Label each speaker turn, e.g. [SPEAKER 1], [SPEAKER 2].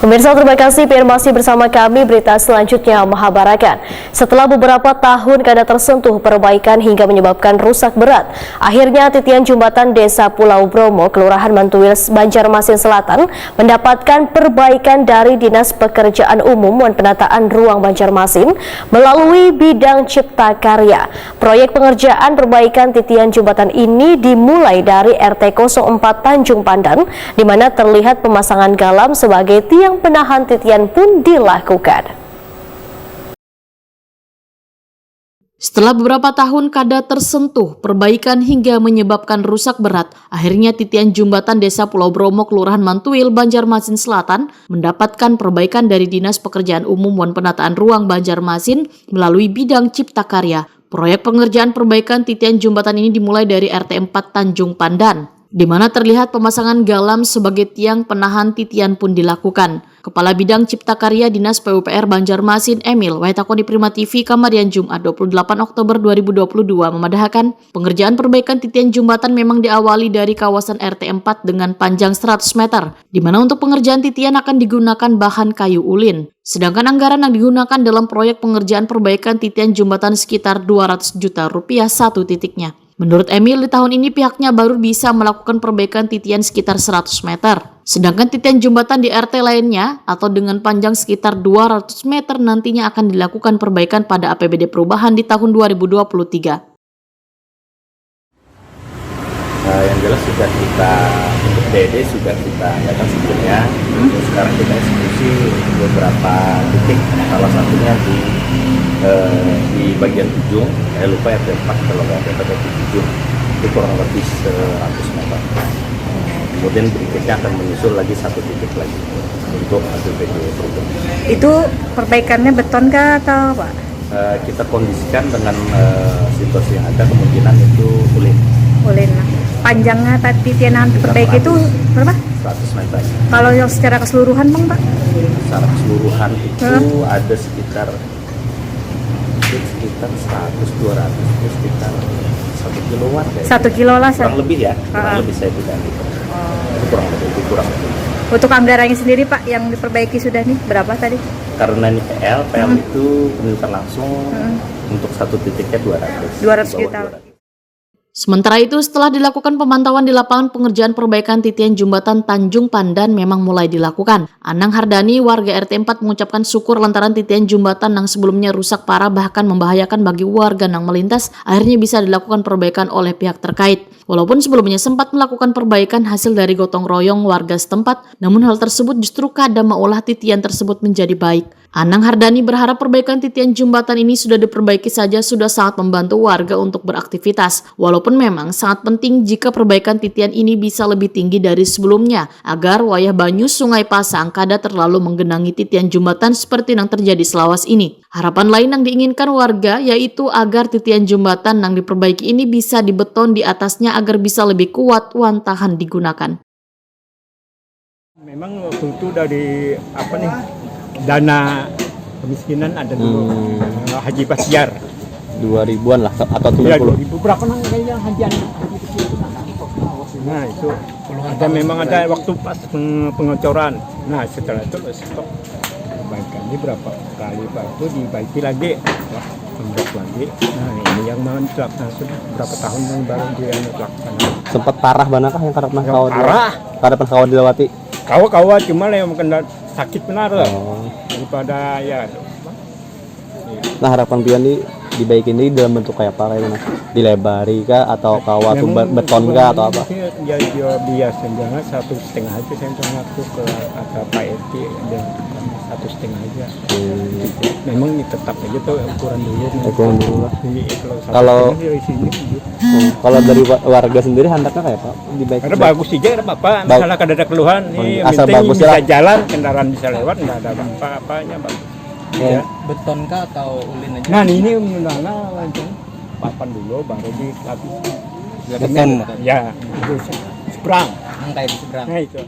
[SPEAKER 1] Pemirsa, terima kasih masih bersama kami. Berita selanjutnya Mahabarakan. Setelah beberapa tahun kada tersentuh perbaikan hingga menyebabkan rusak berat, akhirnya titian jembatan Desa Pulau Bromo, Kelurahan Mantuil, Banjarmasin Selatan mendapatkan perbaikan dari Dinas Pekerjaan Umum dan Penataan Ruang Banjarmasin melalui bidang Cipta Karya. Proyek pengerjaan perbaikan titian jembatan ini dimulai dari RT 04 Tanjung Pandan, di mana terlihat pemasangan galam sebagai tiang penahan titian pun dilakukan.
[SPEAKER 2] Setelah beberapa tahun kada tersentuh perbaikan hingga menyebabkan rusak berat, akhirnya titian jembatan Desa Pulau Bromo, Kelurahan Mantuil, Banjarmasin Selatan mendapatkan perbaikan dari Dinas Pekerjaan Umum dan Penataan Ruang Banjarmasin melalui bidang Cipta Karya. Proyek pengerjaan perbaikan titian jembatan ini dimulai dari RT 4 Tanjung Pandan, di mana terlihat pemasangan galam sebagai tiang penahan titian pun dilakukan. Kepala Bidang Cipta Karya Dinas PUPR Banjarmasin Emil Waitakoni Prima TV Kamarian Jumat 28 Oktober 2022 memadahkan pengerjaan perbaikan titian jembatan memang diawali dari kawasan RT 4 dengan panjang 100 meter, di mana untuk pengerjaan titian akan digunakan bahan kayu ulin. Sedangkan anggaran yang digunakan dalam proyek pengerjaan perbaikan titian jembatan sekitar 200 juta rupiah satu titiknya. Menurut Emil, di tahun ini pihaknya baru bisa melakukan perbaikan titian sekitar 100 meter. Sedangkan titian jembatan di RT lainnya atau dengan panjang sekitar 200 meter nantinya akan dilakukan perbaikan pada APBD perubahan di tahun 2023.
[SPEAKER 3] Yang jelas sudah kita untuk DD sudah kita adakan sebelumnya. Sekarang kita eksekusi beberapa titik, salah satunya di bagian ujung, saya lupa RT 4 kalau nggak RT 7 itu kurang lebih 100 meter. Kemudian berikutnya akan menyusul lagi satu titik lagi untuk APBD perubahan.
[SPEAKER 4] Itu perbaikannya beton kah atau apa?
[SPEAKER 3] Kita kondisikan dengan situasi yang ada, kemungkinan itu ulin.
[SPEAKER 4] Ulin. Panjangnya titian yang diperbaiki itu berapa?
[SPEAKER 3] 100 meter.
[SPEAKER 4] Kalau yang secara keseluruhan Bang, Pak?
[SPEAKER 3] Secara keseluruhan itu ada sekitar 100, 200, itu sekitar 1 kilowatt ya.
[SPEAKER 4] 1 kilo lah.
[SPEAKER 3] Kurang lebih ya, kurang lebih saya tidak itu. Itu kurang lebih.
[SPEAKER 4] Untuk anggarannya sendiri Pak yang diperbaiki sudah nih berapa tadi?
[SPEAKER 3] Karena ini PL itu penunjukan langsung untuk satu titiknya
[SPEAKER 4] 200 juta.
[SPEAKER 2] Sementara itu, setelah dilakukan pemantauan di lapangan, pengerjaan perbaikan titian jembatan Tanjung Pandan memang mulai dilakukan. Anang Hardani, warga RT 4 mengucapkan syukur lantaran titian jembatan yang sebelumnya rusak parah bahkan membahayakan bagi warga yang melintas, akhirnya bisa dilakukan perbaikan oleh pihak terkait. Walaupun sebelumnya sempat melakukan perbaikan hasil dari gotong royong warga setempat, namun hal tersebut justru kada mengolah titian tersebut menjadi baik. Anang Hardani berharap perbaikan titian jembatan ini sudah diperbaiki saja sudah sangat membantu warga untuk beraktivitas. Walaupun memang sangat penting jika perbaikan titian ini bisa lebih tinggi dari sebelumnya, agar wayah banyu Sungai Pasang kada terlalu menggenangi titian jembatan seperti yang terjadi selawas ini. Harapan lain yang diinginkan warga yaitu agar titian jembatan yang diperbaiki ini bisa dibeton di atasnya agar bisa lebih kuat wan tahan digunakan.
[SPEAKER 5] Memang waktu itu dari dana kemiskinan ada dulu Haji Basiar
[SPEAKER 3] 2000-an lah atau 70.
[SPEAKER 5] Ya, 2000 berapa nang kayaknya Haji kecil itu. Nah, itu ada memang ada waktu pas pengocoran. Nah, setelah itu stop. Perbaikannya berapa kali Pak itu dibaiki lagi. Wah, tambah lagi. Nah, ini yang mau dilaksanakan sudah berapa tahun yang baru dia laksanakan.
[SPEAKER 3] Sempat parah banakah yang karena kawat dilewati?
[SPEAKER 5] Kawat cuma yang kena sakit benar lah. Daripada ya.
[SPEAKER 3] Nah, harapan pian dibaiki ini dalam bentuk kayak apa, kayak mana? Dilebari kah atau kawat beton kah atau apa?
[SPEAKER 5] Ya biasanya 1,5 aja saya ngaku ke kata Pak RT dan 1,5 aja. Memang tetap aja tuh ukuran dulu lah.
[SPEAKER 3] Kalau dari warga sendiri hendaknya kayak apa?
[SPEAKER 5] Karena bagus aja, ada apa? Misalnya kada ada keluhan, ini
[SPEAKER 3] asal
[SPEAKER 5] penting
[SPEAKER 3] bagus
[SPEAKER 5] bisa
[SPEAKER 3] lah.
[SPEAKER 5] Jalan, kendaraan bisa lewat, nggak ada apa-apanya bagus. Ya.
[SPEAKER 6] Beton kah atau ulin aja?
[SPEAKER 5] Nah ini mengenal langsung papan dulu baru dilapisi.
[SPEAKER 6] Beton.
[SPEAKER 5] Ya, itu seberang.
[SPEAKER 6] Kayak di seberang.
[SPEAKER 5] Nah itu.